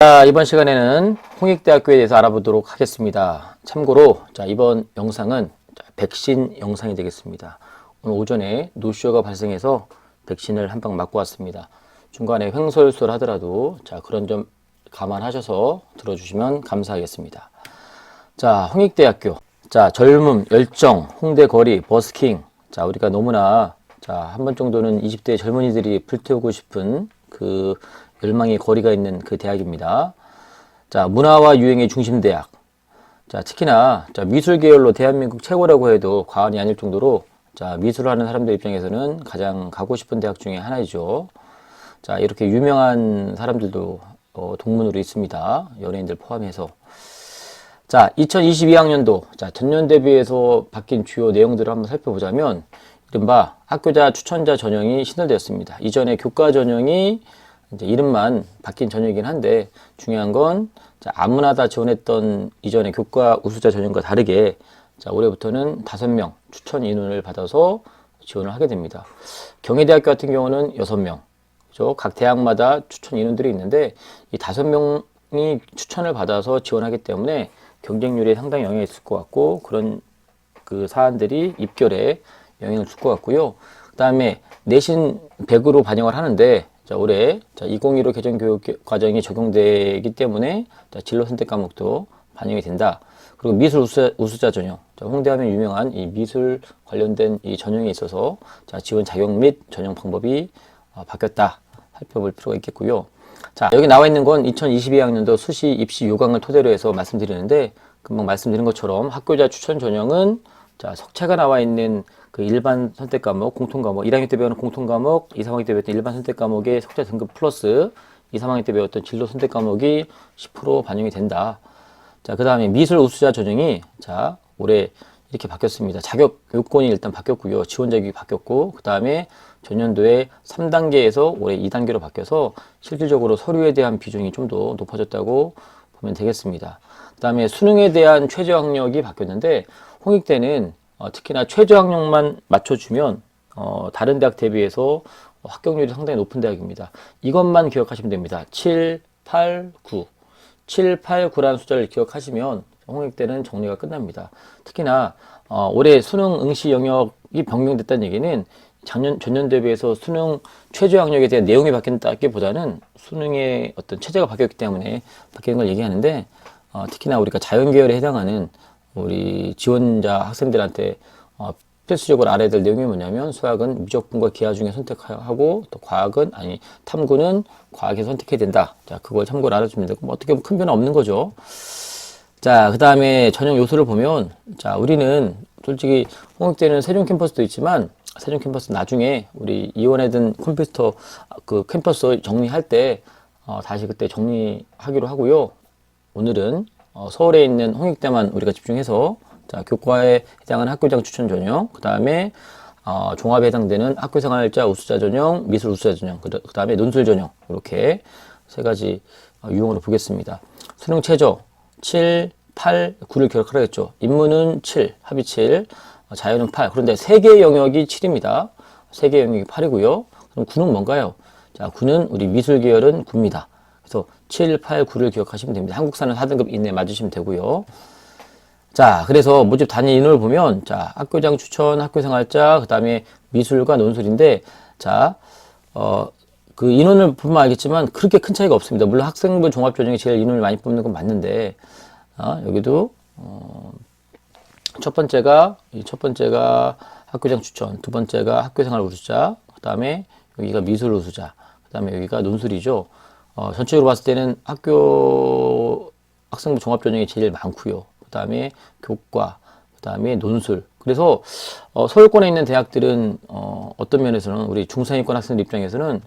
자, 이번 시간에는 홍익대학교에 대해서 알아보도록 하겠습니다. 참고로 이번 영상은 백신 영상이 되겠습니다. 오늘 오전에 노쇼가 발생해서 백신을 한 방 맞고 왔습니다. 중간에 횡설수설 하더라도 그런 점 감안하셔서 들어주시면 감사하겠습니다. 자, 홍익대학교. 젊음, 열정, 홍대 거리, 버스킹. 우리가 너무나 한 번 정도는 20대 젊은이들이 불태우고 싶은 그 열망의 거리가 있는 그 대학입니다. 문화와 유행의 중심 대학. 특히나 미술 계열로 대한민국 최고라고 해도 과언이 아닐 정도로 미술을 하는 사람들 입장에서는 가장 가고 싶은 대학 중에 하나이죠. 이렇게 유명한 사람들도 동문으로 있습니다. 연예인들 포함해서. 2022학년도 전년 대비해서 바뀐 주요 내용들을 한번 살펴보자면 이른바 학교자 추천자 전형이 신설되었습니다. 이전에 교과 전형이 이제 이름만 바뀐 전형이긴 한데 중요한 건 아무나 다 지원했던 이전의 교과 우수자 전형과 다르게 올해부터는 5명 추천 인원을 받아서 지원을 하게 됩니다. 경희대학교 같은 경우는 6명, 그렇죠? 각 대학마다 추천 인원들이 있는데 이 5명이 추천을 받아서 지원하기 때문에 경쟁률에 상당히 영향이 있을 것 같고 그런 그 사안들이 입결에 영향을 줄 것 같고요. 그 다음에 내신 100으로 반영을 하는데 올해 2015 개정 교육 과정이 적용되기 때문에 진로 선택 과목도 반영이 된다. 그리고 미술 우수자 전형. 홍대하면 유명한 이 미술 관련된 이 전형에 있어서 지원 자격 및 전형 방법이 바뀌었다. 살펴볼 필요가 있겠고요. 여기 나와 있는 건 2022학년도 수시 입시 요강을 토대로 해서 말씀드리는데 금방 말씀드린 것처럼 학교자 추천 전형은 석체가 나와 있는 그 일반 선택 과목, 공통 과목, 1학년 때 배우는 공통 과목, 2, 3학년 때 배웠던 일반 선택 과목의 석자 등급 플러스 2, 3학년 때 배웠던 진로 선택 과목이 10% 반영이 된다. 그 다음에 미술 우수자 전형이 올해 이렇게 바뀌었습니다. 자격 요건이 일단 바뀌었고요. 지원 자격이 바뀌었고, 그 다음에 전년도에 3단계에서 올해 2단계로 바뀌어서 실질적으로 서류에 대한 비중이 좀 더 높아졌다고 보면 되겠습니다. 그 다음에 수능에 대한 최저 학력이 바뀌었는데 홍익대는 특히나 최저 학력만 맞춰주면 다른 대학 대비해서 합격률이 상당히 높은 대학입니다. 이것만 기억하시면 됩니다. 7, 8, 9. 7, 8, 9라는 숫자를 기억하시면 홍익대는 정리가 끝납니다. 특히나 올해 수능 응시 영역이 변경됐다는 얘기는 전년 대비해서 수능 최저 학력에 대한 내용이 바뀐다기보다는 수능의 어떤 체제가 바뀌었기 때문에 바뀌는 걸 얘기하는데 특히나 우리가 자연계열에 해당하는 우리 지원자 학생들한테 필수적으로 알아야 될 내용이 뭐냐면 수학은 미적분과 기하 중에 선택하고 또 과학은 탐구는 과학에서 선택해야 된다. 그걸 참고로 알아주면 되고 어떻게 보면 큰 변화 없는 거죠. 그 다음에 전형 요소를 보면 우리는 솔직히 홍익대는 세종 캠퍼스도 있지만 세종 캠퍼스 나중에 우리 이원해든 컴퓨터 그 캠퍼스 정리할 때 다시 그때 정리하기로 하고요. 오늘은 서울에 있는 홍익대만 우리가 집중해서 교과에 해당하는 학교장 추천 전형, 그 다음에 종합에 해당되는 학교생활자 우수자 전형, 미술 우수자 전형, 그 다음에 논술 전형 이렇게 세 가지 유형으로 보겠습니다. 수능 최저 7, 8, 9를 기억하라 했죠. 인문은 7, 합이 7, 자연은 8. 그런데 3개의 영역이 7입니다. 3개의 영역이 8이고요. 그럼 9는 뭔가요? 9는 우리 미술 계열은 9입니다. 그래서 7, 8, 9를 기억하시면 됩니다. 한국사는 4등급 이내에 맞으시면 되고요. 그래서 모집 단위 인원을 보면, 학교장 추천, 학교생활자, 그 다음에 미술과 논술인데, 그 인원을 보면 알겠지만, 그렇게 큰 차이가 없습니다. 물론 학생부 종합전형이 제일 인원을 많이 뽑는 건 맞는데, 여기도, 첫 번째가 학교장 추천, 두 번째가 학교생활 우수자, 그 다음에 여기가 미술 우수자, 그 다음에 여기가 논술이죠. 전체적으로 봤을 때는 학생부 종합전형이 제일 많고요. 그 다음에 교과, 그 다음에 논술. 그래서 서울권에 있는 대학들은 어떤 면에서는 우리 중상위권 학생들 입장에서는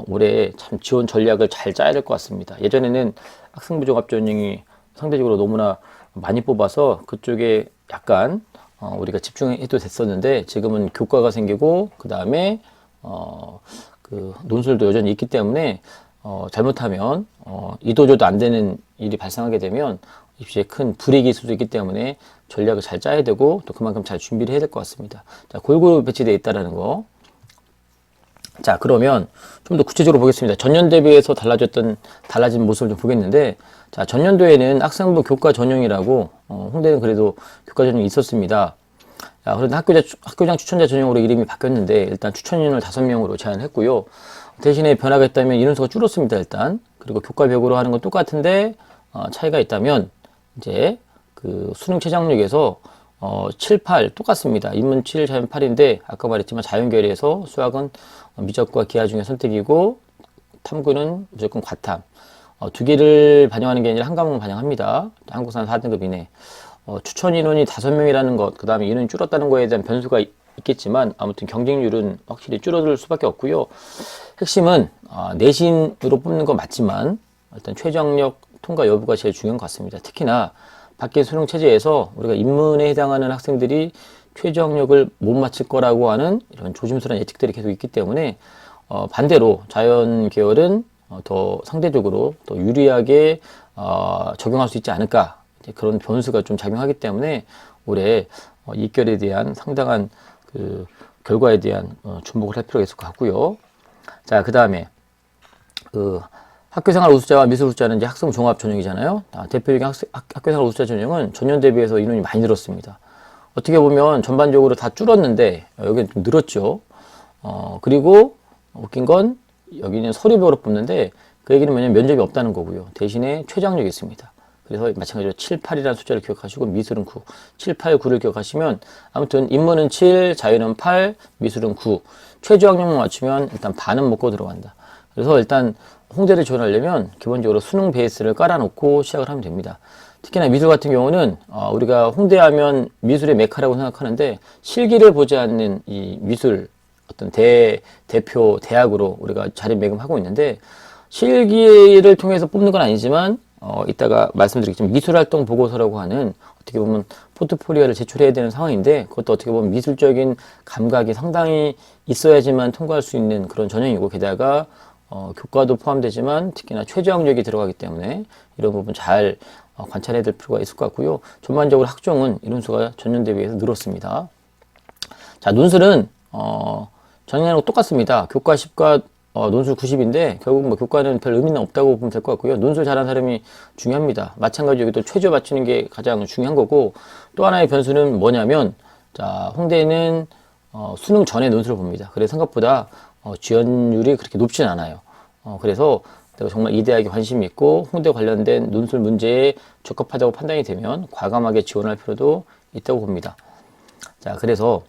올해 참 지원 전략을 잘 짜야 될 것 같습니다. 예전에는 학생부 종합전형이 상대적으로 너무나 많이 뽑아서 그쪽에 약간 우리가 집중해도 됐었는데 지금은 교과가 생기고 그 다음에 그 논술도 여전히 있기 때문에 잘못하면 이도저도 안 되는 일이 발생하게 되면 입시에 큰 불이익이 있을 수도 있기 때문에 전략을 잘 짜야 되고 또 그만큼 잘 준비를 해야 될 것 같습니다. 골고루 배치되어 있다는 거. 자, 그러면 좀 더 구체적으로 보겠습니다. 전년 대비해서 달라진 모습을 좀 보겠는데, 자, 전년도에는 학생부 교과 전형이라고, 홍대는 그래도 교과 전형이 있었습니다. 자, 그런데 학교장 추천자 전형으로 이름이 바뀌었는데, 일단 추천 인원을 5명으로 제한했고요. 대신에 변화가 있다면 인원수가 줄었습니다, 일단. 그리고 교과별로 하는 건 똑같은데, 차이가 있다면, 이제, 그 수능 최저학력에서 7, 8 똑같습니다. 인문 7, 자연 8인데 아까 말했지만 자연계열에서 수학은 미적과 기하 중에 선택이고 탐구는 무조건 과탐. 두 개를 반영하는 게 아니라 한 과목을 반영합니다. 한국사는 4등급 이내. 추천 인원이 5명이라는 것, 그 다음에 인원이 줄었다는 거에 대한 변수가 있겠지만 아무튼 경쟁률은 확실히 줄어들 수밖에 없고요. 핵심은 내신으로 뽑는 건 맞지만 일단 최저학력 통과 여부가 제일 중요한 것 같습니다. 특히나 바뀐 수능 체제에서 우리가 인문에 해당하는 학생들이 최저학력을 못 맞출 거라고 하는 이런 조심스러운 예측들이 계속 있기 때문에 반대로 자연 계열은 더 상대적으로 더 유리하게 적용할 수 있지 않을까, 그런 변수가 좀 작용하기 때문에 올해 이결에 대한 상당한 그 결과에 대한 주목을 할 필요가 있을 것 같고요. 자, 그 다음에 그 학교생활 우수자와 미술 우수자는 이제 학생 종합 전형이잖아요. 대표적인 학교생활 우수자 전형은 전년 대비해서 인원이 많이 늘었습니다. 어떻게 보면 전반적으로 다 줄었는데 여기는 좀 늘었죠. 그리고 웃긴 건 여기는 서류별로 뽑는데 그 얘기는 뭐냐면 면접이 없다는 거고요. 대신에 최저학력이 있습니다. 그래서 마찬가지로 7, 8이라는 숫자를 기억하시고 미술은 9, 7, 8, 9를 기억하시면 아무튼 인문은 7, 자연은 8, 미술은 9. 최저학력만 맞추면 일단 반은 먹고 들어간다. 그래서 일단 홍대를 지원하려면 기본적으로 수능 베이스를 깔아놓고 시작을 하면 됩니다. 특히나 미술 같은 경우는 우리가 홍대하면 미술의 메카라고 생각하는데 실기를 보지 않는 이 미술 어떤 대표 대학으로 우리가 자리매김하고 있는데 실기를 통해서 뽑는 건 아니지만 이따가 말씀드리겠지만 미술활동 보고서라고 하는 어떻게 보면 포트폴리오를 제출해야 되는 상황인데 그것도 어떻게 보면 미술적인 감각이 상당히 있어야지만 통과할 수 있는 그런 전형이고 게다가 교과도 포함되지만 특히나 최저학력이 들어가기 때문에 이런 부분 잘 관찰해야 될 필요가 있을 것 같고요. 전반적으로 학종은 인원수가 전년 대비해서 늘었습니다. 자, 논술은 전년하고 똑같습니다. 교과 10과 논술 90인데 결국 뭐 교과는 별 의미는 없다고 보면 될 것 같고요. 논술 잘하는 사람이 중요합니다. 마찬가지로 여기도 최저 맞추는 게 가장 중요한 거고 또 하나의 변수는 뭐냐면 자, 홍대는 수능 전에 논술을 봅니다. 그래서 생각보다 지원율이 그렇게 높진 않아요. 그래서 내가 정말 이 대학에 관심이 있고 홍대 관련된 논술 문제에 적합하다고 판단이 되면 과감하게 지원할 필요도 있다고 봅니다. 자, 그래서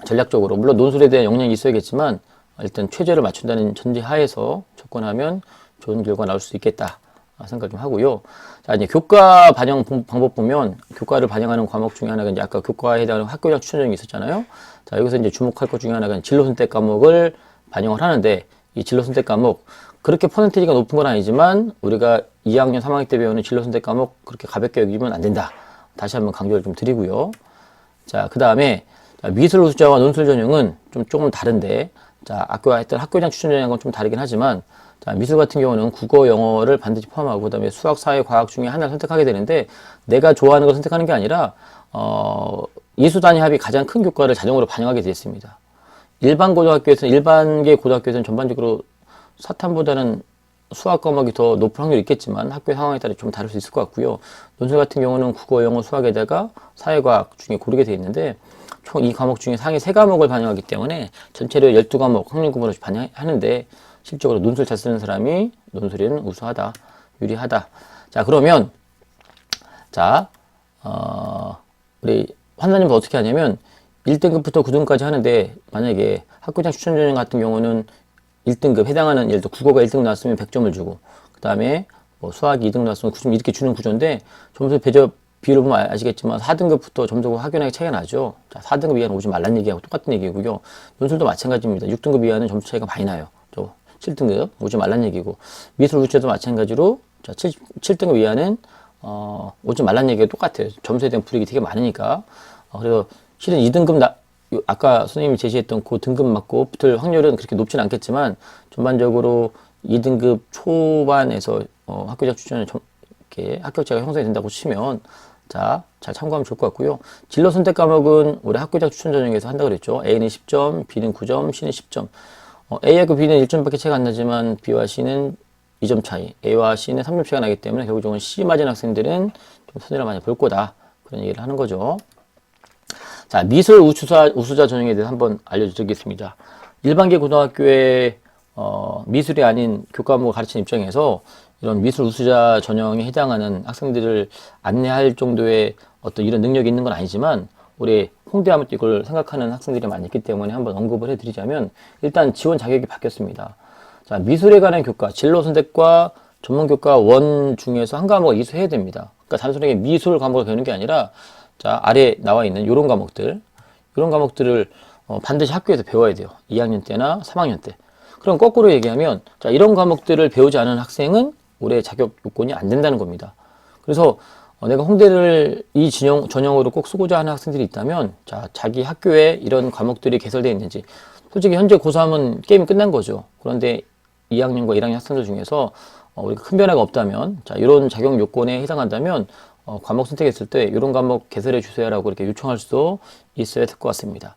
전략적으로 물론 논술에 대한 역량이 있어야겠지만 일단 최저를 맞춘다는 전제 하에서 접근하면 좋은 결과 나올 수 있겠다 생각 좀 하고요. 자, 이제 교과 반영 방법 보면 교과를 반영하는 과목 중에 하나가 이제 아까 교과에 해당하는 학교장 추천형이 있었잖아요. 자, 여기서 이제 주목할 것 중에 하나가 진로 선택 과목을 반영을 하는데 이 진로 선택 과목 그렇게 퍼센티지가 높은 건 아니지만 우리가 2학년, 3학년 때 배우는 진로 선택 과목 그렇게 가볍게 여기면 안 된다. 다시 한번 강조를 좀 드리고요. 자, 그 다음에 미술 우수자와 논술 전형은 조금 다른데 자, 아까 했던 학교장 추천 전형은 좀 다르긴 하지만 자, 미술 같은 경우는 국어, 영어를 반드시 포함하고 그다음에 수학, 사회, 과학 중에 하나를 선택하게 되는데 내가 좋아하는 걸 선택하는 게 아니라 이수 단위 합이 가장 큰 교과를 자동으로 반영하게 되어 있습니다. 일반계 고등학교에서는 전반적으로 사탐보다는 수학 과목이 더 높은 확률이 있겠지만 학교 상황에 따라 좀 다를 수 있을 것 같고요. 논술 같은 경우는 국어, 영어, 수학에다가 사회과학 중에 고르게 되어 있는데 총 이 과목 중에 상위 3과목을 반영하기 때문에 전체를 12과목 확률 구분으로 반영하는데 실적으로 논술 잘 쓰는 사람이 논술에는 우수하다, 유리하다. 자, 그러면 자, 우리 환사님은 어떻게 하냐면 1등급부터 9등급까지 하는데 만약에 학교장 추천 전형 같은 경우는 1등급 해당하는 예를 들어 국어가 1등 나왔으면 100점을 주고 그 다음에 뭐 수학이 2등 나왔으면 90점 이렇게 주는 구조인데 점수 배적 비율을 보면 아시겠지만 4등급부터 점수가 확연하게 차이가 나죠. 자, 4등급 이하는 오지 말란 얘기하고 똑같은 얘기고요. 논술도 마찬가지입니다. 6등급 이하는 점수 차이가 많이 나요. 또 7등급 오지 말란 얘기고 미술 우체도 마찬가지로 자, 7등급 이하는 오지 말란 얘기가 똑같아요. 점수에 대한 불이익이 되게 많으니까. 그래서 실은 2등급 아까 선생님이 제시했던 그 등급 맞고 붙을 확률은 그렇게 높진 않겠지만 전반적으로 2등급 초반에서 학교장 추천을 이렇게 합격자가 형성이 된다고 치면 자, 잘 참고하면 좋을 것 같고요. 진로 선택 과목은 올해 학교장 추천 전형에서 한다고 그랬죠. A는 10점, B는 9점, C는 10점. A하고 B는 1점밖에 차이가 안 나지만 B와 C는 2점 차이, A와 C는 3점 차이가 나기 때문에 결국적으로 C 맞은 학생들은 좀 손해를 많이 볼 거다. 그런 얘기를 하는 거죠. 자, 미술 우수자 전형에 대해서 한번 알려드리겠습니다. 일반계 고등학교의 미술이 아닌 교과목을 가르치는 입장에서 이런 미술 우수자 전형에 해당하는 학생들을 안내할 정도의 어떤 이런 능력이 있는 건 아니지만 우리 홍대하면 이걸 생각하는 학생들이 많이 있기 때문에 한번 언급을 해드리자면 일단 지원 자격이 바뀌었습니다. 자, 미술에 관한 교과, 진로 선택과 전문 교과 원 중에서 한 과목을 이수해야 됩니다. 그러니까 단순하게 미술 과목을 배우는 게 아니라 자, 아래 나와 있는 이런 과목들을 반드시 학교에서 배워야 돼요. 2학년 때나 3학년 때. 그럼 거꾸로 얘기하면 자, 이런 과목들을 배우지 않은 학생은 올해 자격 요건이 안 된다는 겁니다. 그래서 내가 홍대를 이 전형으로 꼭 쓰고자 하는 학생들이 있다면 자, 자기 학교에 이런 과목들이 개설되어 있는지 솔직히 현재 고3은 게임이 끝난 거죠. 그런데 2학년과 1학년 학생들 중에서 우리가 큰 변화가 없다면 자, 이런 자격 요건에 해당한다면 과목 선택했을 때 이런 과목 개설해 주세요라고 이렇게 요청할 수 있어야 될 것 같습니다.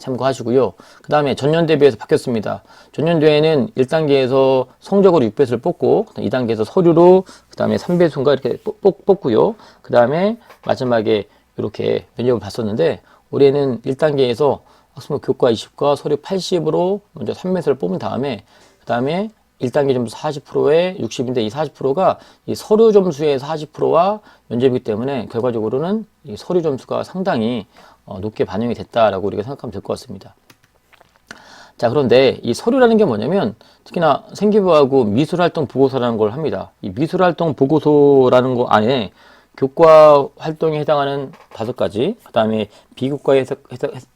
참고하시고요. 그 다음에 전년 대비해서 바뀌었습니다. 전년도에는 1단계에서 성적으로 6배수를 뽑고 2단계에서 서류로 그 다음에 3배수인가 이렇게 뽑고요. 그 다음에 마지막에 이렇게 면접을 봤었는데 올해는 1단계에서 학생부 교과 20과 서류 80으로 먼저 3배수를 뽑은 다음에 그 다음에 1단계 점수 40%에 60인데 이 40%가 이 서류 점수의 40%와 면접이기 때문에 결과적으로는 이 서류 점수가 상당히 높게 반영이 됐다라고 우리가 생각하면 될 것 같습니다. 자, 그런데 이 서류라는 게 뭐냐면 특히나 생기부하고 미술활동 보고서라는 걸 합니다. 이 미술활동 보고서라는 거 안에 교과 활동에 해당하는 5가지, 그 다음에 비교과에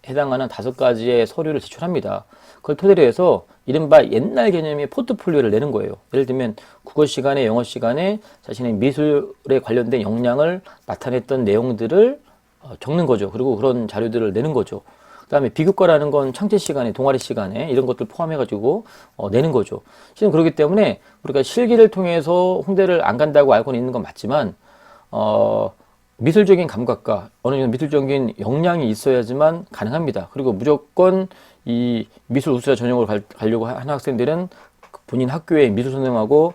해당하는 5가지의 서류를 제출합니다. 그걸 토대로 해서 이른바 옛날 개념의 포트폴리오를 내는 거예요. 예를 들면 국어 시간에, 영어 시간에 자신의 미술에 관련된 역량을 나타냈던 내용들을 적는 거죠. 그리고 그런 자료들을 내는 거죠. 그 다음에 비교과라는 건 창제 시간에, 동아리 시간에 이런 것들 포함해가지고 내는 거죠. 실은 그렇기 때문에 우리가 실기를 통해서 홍대를 안 간다고 알고는 있는 건 맞지만 미술적인 감각과 어느 정도 미술적인 역량이 있어야지만 가능합니다. 그리고 무조건 이 미술 우수자 전형으로 가려고 하는 학생들은 본인 학교의 미술 선생님하고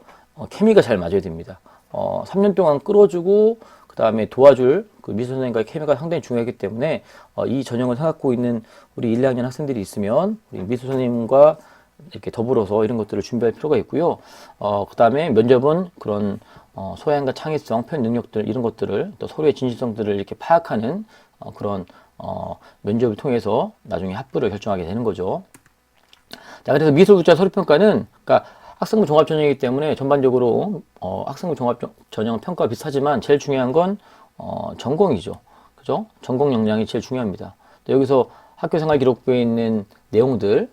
케미가 잘 맞아야 됩니다. 3년 동안 끌어주고 그 다음에 도와줄 그 미술 선생님과의 케미가 상당히 중요하기 때문에 이 전형을 생각하고 있는 우리 1, 2학년 학생들이 있으면 우리 미술 선생님과 이렇게 더불어서 이런 것들을 준비할 필요가 있고요. 그 다음에 면접은 그런 소양과 창의성, 표현 능력들 이런 것들을 또 서로의 진실성들을 이렇게 파악하는 그런 면접을 통해서 나중에 합부를 결정하게 되는 거죠. 자, 그래서 미술국자 서류평가는 그러니까 학생부 종합전형이기 때문에 전반적으로 학생부 종합전형 평가와 비슷하지만 제일 중요한 건 전공이죠. 그죠? 전공 역량이 제일 중요합니다. 여기서 학교생활 기록부에 있는 내용들,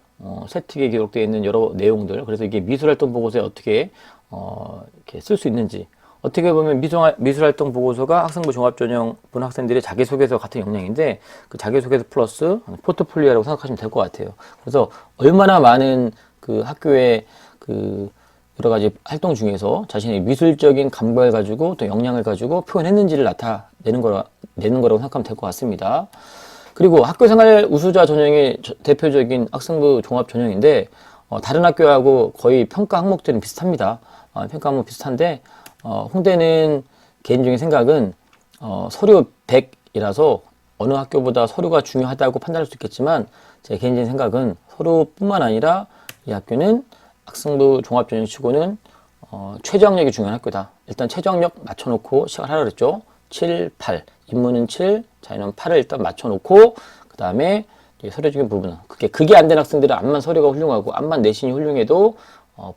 세특에 기록되어 있는 여러 내용들, 그래서 이게 미술활동 보고서에 어떻게 이렇게 쓸 수 있는지, 어떻게 보면 미술활동 보고서가 학생부 종합전형 본 학생들의 자기소개서 같은 역량인데 그 자기소개서 플러스 포트폴리오라고 생각하시면 될 것 같아요. 그래서 얼마나 많은 그 학교의 그 여러 가지 활동 중에서 자신의 미술적인 감각을 가지고 또 역량을 가지고 표현했는지를 나타내는 거라고 생각하면 될 것 같습니다. 그리고 학교생활 우수자 전형의 대표적인 학생부 종합 전형인데 다른 학교하고 거의 평가 항목들은 비슷합니다. 평가 항목 비슷한데 홍대는 개인적인 생각은 서류 100이라서 어느 학교보다 서류가 중요하다고 판단할 수 있겠지만 제 개인적인 생각은 서류뿐만 아니라 이 학교는 학생부 종합전형 치고는 최저학력이 중요한 학교다. 일단 최저학력 맞춰놓고 시작을 하라 그랬죠. 7, 8. 인문은 7, 자연은 8을 일단 맞춰놓고 그 다음에 서류적인 부분은 그게 안 된 학생들은 암만 서류가 훌륭하고 암만 내신이 훌륭해도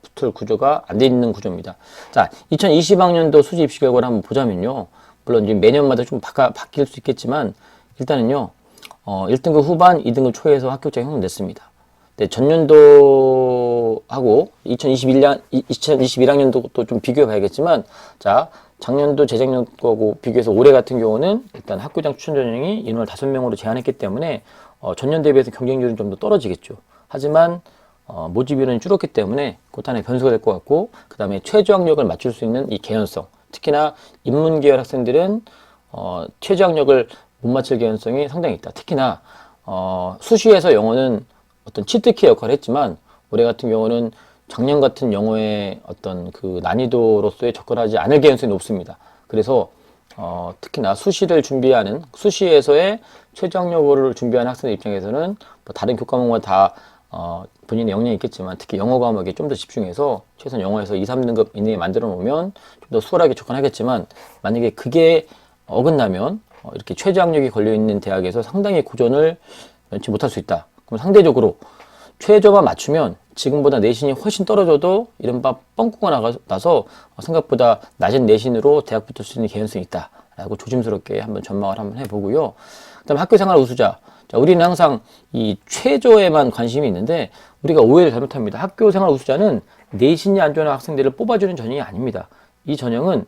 붙을 구조가 안 돼 있는 구조입니다. 자, 2020학년도 수시 입시 결과를 한번 보자면요. 물론 이제 매년마다 좀 바뀔 수 있겠지만 일단은요. 1등급 후반, 2등급 초에서 합격자 형성됐습니다. 네, 전년도하고 2021학년도 또 좀 비교해 봐야겠지만 자, 작년도 재작년 거고 비교해서 올해 같은 경우는 일단 학교장 추천 전형이 인원을 5명으로 제한했기 때문에 전년 대비해서 경쟁률은 좀 더 떨어지겠죠. 하지만 모집 인원이 줄었기 때문에 곧 하나의 변수가 될 것 같고 그 다음에 최저학력을 맞출 수 있는 이 개연성 특히나 인문계열 학생들은 최저학력을 못 맞출 개연성이 상당히 있다. 특히나 수시에서 영어는 어떤 치트키 역할을 했지만 올해 같은 경우는 작년 같은 영어의 어떤 그 난이도로서의 접근하지 않을 개연성이 높습니다. 그래서 특히나 수시를 준비하는 수시에서의 최저학력을 준비하는 학생들 입장에서는 뭐 다른 교과목마다 다 본인의 역량이 있겠지만 특히 영어 과목에 좀 더 집중해서 최소한 영어에서 2, 3등급 이내에 만들어 놓으면 좀 더 수월하게 접근하겠지만 만약에 그게 어긋나면 이렇게 최저학력이 걸려있는 대학에서 상당히 고전을 면치 못할 수 있다. 그럼 상대적으로 최저만 맞추면 지금보다 내신이 훨씬 떨어져도 이른바 뻥꾸가 나서 생각보다 낮은 내신으로 대학 붙을 수 있는 개연성이 있다 라고 조심스럽게 한번 전망을 한번 해보고요. 그 다음에 학교생활 우수자. 자, 우리는 항상 이 최저에만 관심이 있는데 우리가 오해를 잘못합니다. 학교생활 우수자는 내신이 안 좋은 학생들을 뽑아주는 전형이 아닙니다. 이 전형은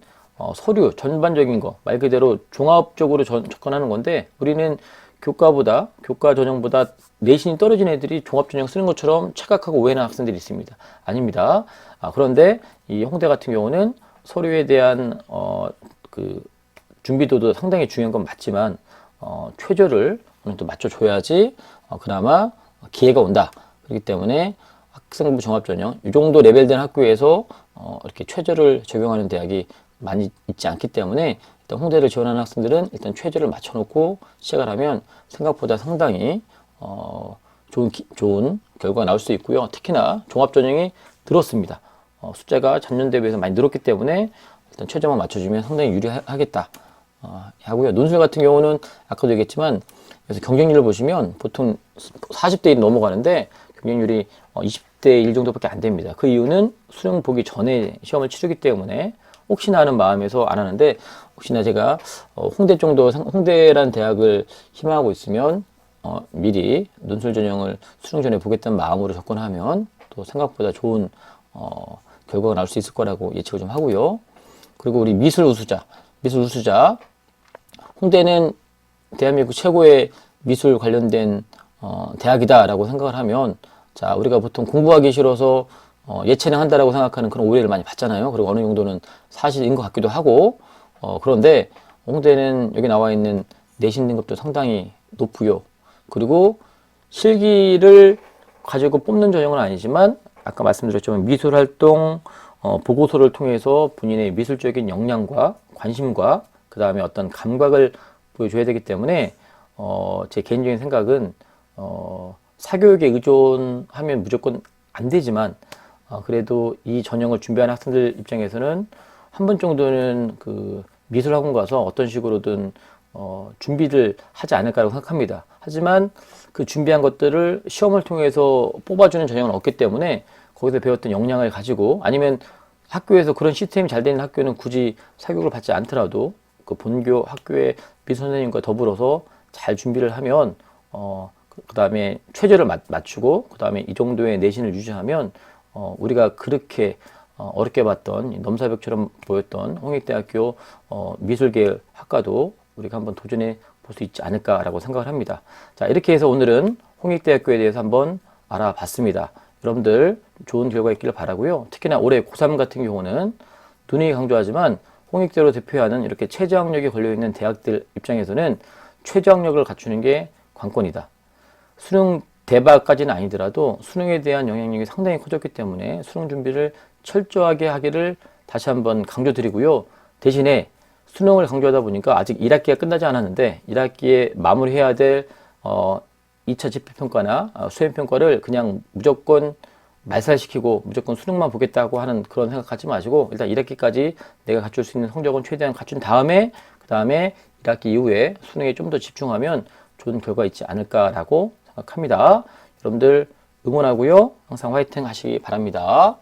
서류 전반적인 거 말 그대로 종합적으로 접근하는 건데 우리는 교과 전형보다 내신이 떨어진 애들이 종합 전형 쓰는 것처럼 착각하고 오해하는 학생들이 있습니다. 아닙니다. 그런데 이 홍대 같은 경우는 서류에 대한 그 준비도도 상당히 중요한 건 맞지만 최저를 어느 정도 맞춰줘야지 그나마 기회가 온다. 그렇기 때문에 학생부 종합전형 이 정도 레벨된 학교에서 이렇게 최저를 적용하는 대학이 많이 있지 않기 때문에 일단 홍대를 지원하는 학생들은 일단 최저를 맞춰놓고 시작을 하면 생각보다 상당히 좋은 결과가 나올 수 있고요. 특히나 종합전형이 늘었습니다. 숫자가 전년 대비해서 많이 늘었기 때문에 일단 최저만 맞춰주면 상당히 유리하겠다 하고요. 논술 같은 경우는 아까도 얘기했지만 그래서 경쟁률을 보시면 보통 40대 1 넘어가는데 경쟁률이 20대 1 정도밖에 안 됩니다. 그 이유는 수능 보기 전에 시험을 치르기 때문에 혹시나 하는 마음에서 안 하는데 혹시나 제가 홍대라는 대학을 희망하고 있으면 미리 논술 전형을 수능 전에 보겠다는 마음으로 접근하면 또 생각보다 좋은 결과가 나올 수 있을 거라고 예측을 좀 하고요. 그리고 우리 미술 우수자 홍대는 대한민국 최고의 미술 관련된 대학이다라고 생각을 하면 자 우리가 보통 공부하기 싫어서 예체능 한다라고 생각하는 그런 오해를 많이 받잖아요. 그리고 어느 정도는 사실인 것 같기도 하고 그런데 홍대는 여기 나와 있는 내신 등급도 상당히 높고요. 그리고 실기를 가지고 뽑는 전형은 아니지만 아까 말씀드렸지만 미술활동 보고서를 통해서 본인의 미술적인 역량과 관심과 그 다음에 어떤 감각을 보여줘야 되기 때문에 제 개인적인 생각은 사교육에 의존하면 무조건 안 되지만 그래도 이 전형을 준비하는 학생들 입장에서는 한 번 정도는 그 미술학원 가서 어떤 식으로든 준비를 하지 않을까라고 생각합니다. 하지만 그 준비한 것들을 시험을 통해서 뽑아주는 전형은 없기 때문에 거기서 배웠던 역량을 가지고 아니면 학교에서 그런 시스템이 잘 되는 학교는 굳이 사교육을 받지 않더라도 그 본교 학교의 미술 선생님과 더불어서 잘 준비를 하면 그 다음에 최저를 맞추고 그 다음에 이 정도의 내신을 유지하면 우리가 그렇게 어렵게 봤던 넘사벽처럼 보였던 홍익대학교 미술계열 학과도 우리가 한번 도전해 볼 수 있지 않을까라고 생각을 합니다. 자, 이렇게 해서 오늘은 홍익대학교에 대해서 한번 알아봤습니다. 여러분들 좋은 결과 있기를 바라고요. 특히나 올해 고3 같은 경우는 누누이 강조하지만 홍익대로 대표하는 이렇게 최저학력이 걸려있는 대학들 입장에서는 최저학력을 갖추는 게 관건이다. 수능 대박까지는 아니더라도 수능에 대한 영향력이 상당히 커졌기 때문에 수능 준비를 철저하게 하기를 다시 한번 강조드리고요. 대신에 수능을 강조하다 보니까 아직 1학기가 끝나지 않았는데 1학기에 마무리해야 될 2차 집필평가나 수행평가를 그냥 무조건 말살시키고 무조건 수능만 보겠다고 하는 그런 생각하지 마시고 일단 1학기까지 내가 갖출 수 있는 성적은 최대한 갖춘 다음에 그 다음에 1학기 이후에 수능에 좀 더 집중하면 좋은 결과 있지 않을까라고 생각합니다. 여러분들 응원하고요. 항상 화이팅 하시기 바랍니다.